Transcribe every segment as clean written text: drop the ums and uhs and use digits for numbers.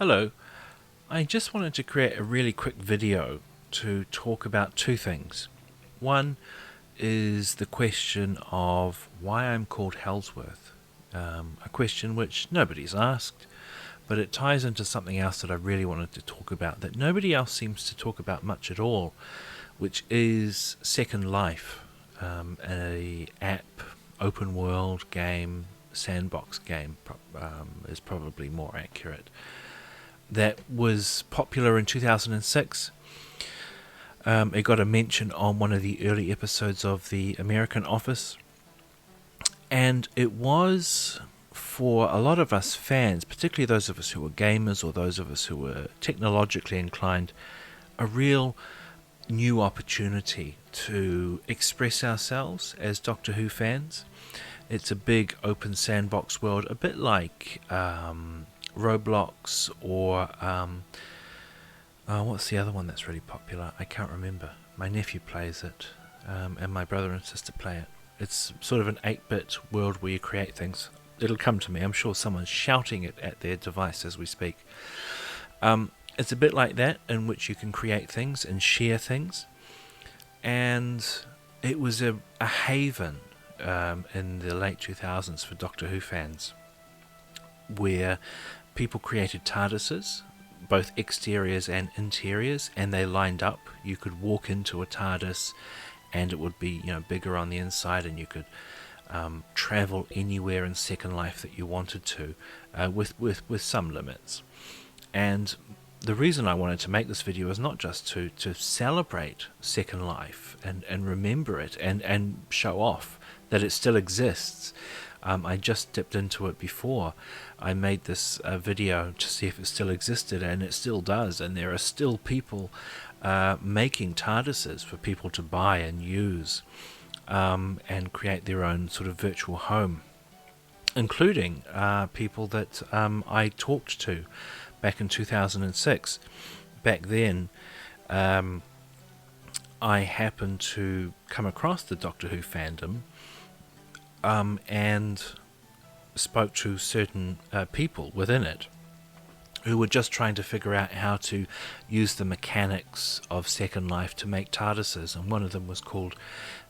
Hello, I just wanted to create a really quick video to talk about two things. One is the question of why I'm called Hellsworth, a question which nobody's asked, but it ties into something else that I really wanted to talk about that nobody else seems to talk about much at all, which is Second Life, a app, open world game, sandbox game is probably more accurate, that was popular in 2006. It got a mention on one of the early episodes of The American Office, and it was, for a lot of us fans, particularly those of us who were gamers or those of us who were technologically inclined, a real new opportunity to express ourselves as Doctor Who fans. It's a big open sandbox world, a bit like Roblox or what's the other one that's really popular? I can't remember. My nephew plays it, and my brother and sister play it. It's sort of an 8-bit world where you create things. It'll come to me. I'm sure someone's shouting it at their device as we speak. It's a bit like that, in which you can create things and share things. And it was a haven in the late 2000s for Doctor Who fans, where people created TARDISes, both exteriors and interiors, and they lined up. You could walk into a TARDIS and it would be, bigger on the inside, and you could travel anywhere in Second Life that you wanted to, with some limits. And the reason I wanted to make this video is not just to celebrate Second Life and remember it and show off that it still exists. I just dipped into it before I made this video to see if it still existed, and it still does, and there are still people making TARDISes for people to buy and use, and create their own sort of virtual home, including people that I talked to back in 2006. Back then, I happened to come across the Doctor Who fandom, and spoke to certain people within it who were just trying to figure out how to use the mechanics of Second Life to make TARDISes, and one of them was called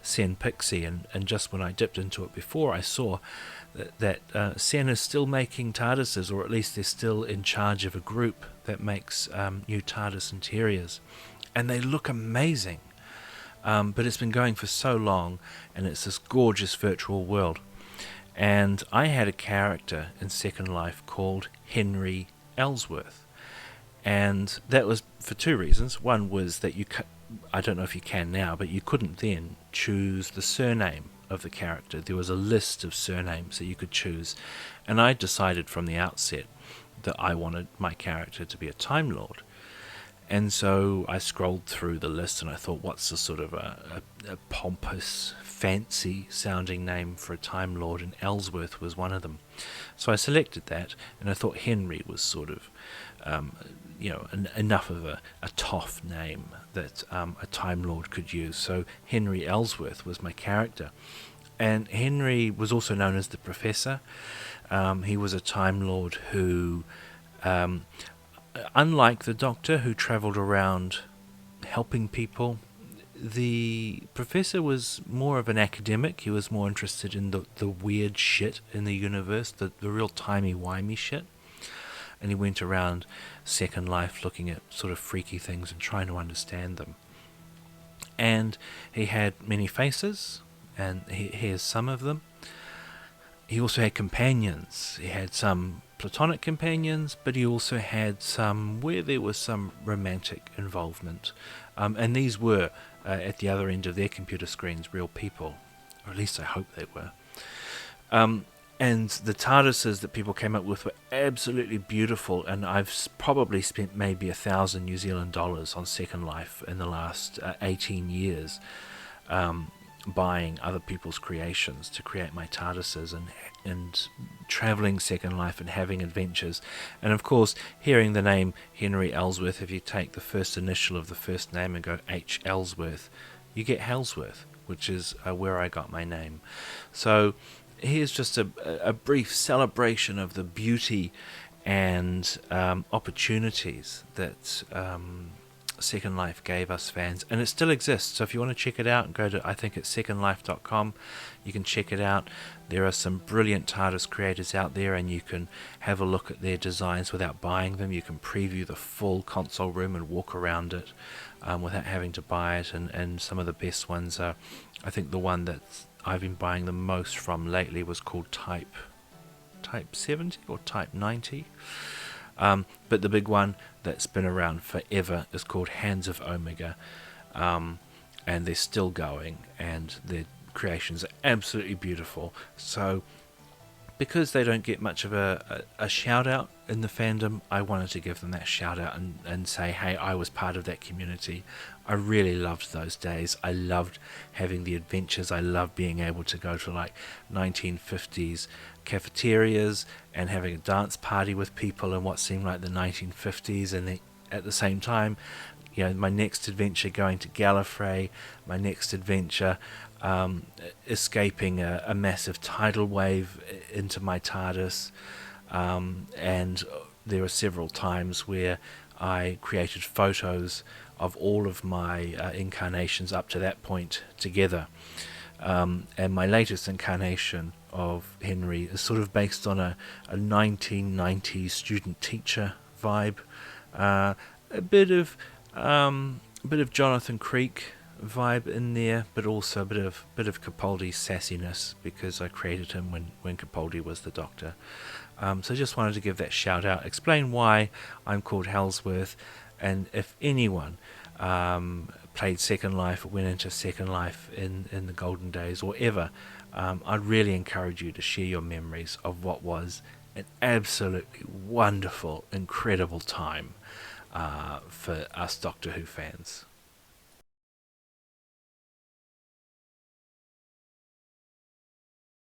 Sen Pixie, and just when I dipped into it before, I saw that Sen is still making TARDISes, or at least they're still in charge of a group that makes new TARDIS interiors, and they look amazing. But it's been going for so long, and it's this gorgeous virtual world. And I had a character in Second Life called Henry Ellsworth, and that was for two reasons. One was that I don't know if you can now, but you couldn't then choose the surname of the character. There was a list of surnames that you could choose, and I decided from the outset that I wanted my character to be a Time Lord. And so I scrolled through the list and I thought, what's a sort of a pompous, fancy sounding name for a Time Lord, and Ellsworth was one of them. So I selected that, and I thought Henry was sort of, enough of a toff name that a Time Lord could use. So Henry Ellsworth was my character. And Henry was also known as the Professor. He was a Time Lord who, unlike the Doctor, who travelled around helping people, the Professor was more of an academic. He was more interested in the weird shit in the universe, the real timey-wimey shit. And he went around Second Life looking at sort of freaky things and trying to understand them. And he had many faces, and here's some of them. He also had companions. He had some platonic companions, but he also had some where there was some romantic involvement. And these were, at the other end of their computer screens, real people. Or at least I hope they were. And the TARDISes that people came up with were absolutely beautiful, and I've probably spent maybe 1,000 New Zealand dollars on Second Life in the last 18 years, buying other people's creations to create my TARDISes and travelling Second Life and having adventures. And of course, hearing the name Henry Ellsworth, if you take the first initial of the first name and go H. Ellsworth, you get Hellsworth, which is where I got my name. So here's just a brief celebration of the beauty and opportunities that Second Life gave us fans, and it still exists. So if you want to check it out, go to, I think it's secondlife.com. You can check it out. There are some brilliant TARDIS creators out there, and you can have a look at their designs without buying them. You can preview the full console room and walk around it without having to buy it. And some of the best ones are, I think the one that I've been buying the most from lately was called Type 70 or Type 90. But the big one that's been around forever is called Hands of Omega, and they're still going, and their creations are absolutely beautiful. So because they don't get much of a shout out in the fandom, I wanted to give them that shout out and say, hey, I was part of that community. I really loved those days. I loved having the adventures. I loved being able to go to like 1950s cafeterias and having a dance party with people in what seemed like the 1950s, and at the same time, you know, my next adventure going to Gallifrey, my next adventure escaping a massive tidal wave into my TARDIS, and there were several times where I created photos of all of my incarnations up to that point together, and my latest incarnation of Henry is sort of based on a 1990s student-teacher vibe, a bit of Jonathan Creek vibe in there, but also a bit of Capaldi's sassiness, because I created him when Capaldi was the Doctor. So I just wanted to give that shout out, explain why I'm called Hellsworth, and if anyone played Second Life or went into Second Life in the golden days or ever, I'd really encourage you to share your memories of what was an absolutely wonderful, incredible time for us Doctor Who fans.